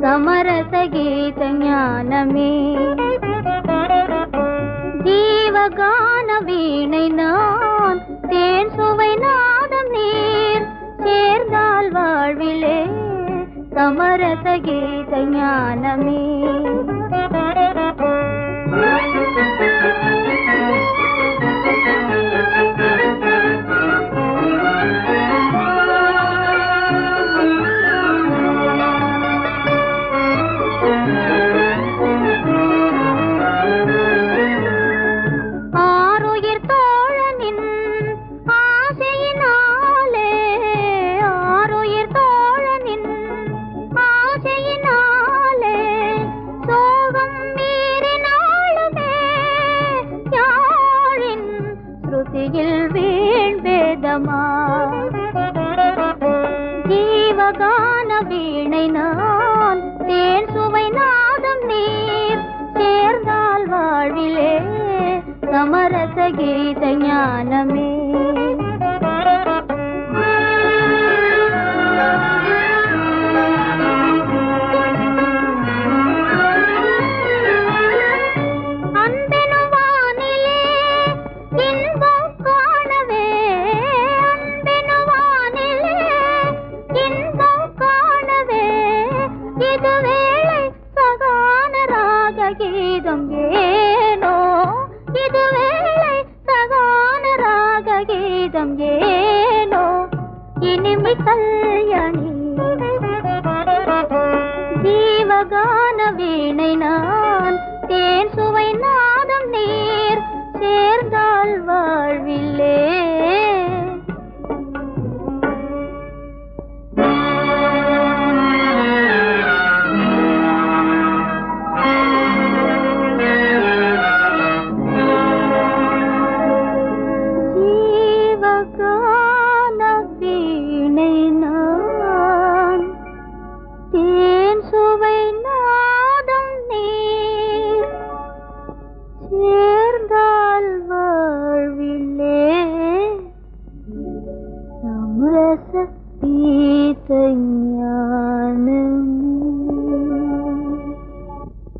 समरस गीत ज्ञानमे जीवगान वीणை நான் தேன் சுவை நாதம் நீர் சேர்ந்தால் வாழ்விலே समरस गीत ज्ञानमे जीवगान वीणை நான் தேன் சுவை நாதம் நீர் சேர்ந்தால் வாழ்விலே समरस गीत ज्ञानमे गीतम येनो इदु वेळै सगान राग गीतम येनो इनिमि कल्याणी जीवगान वीणै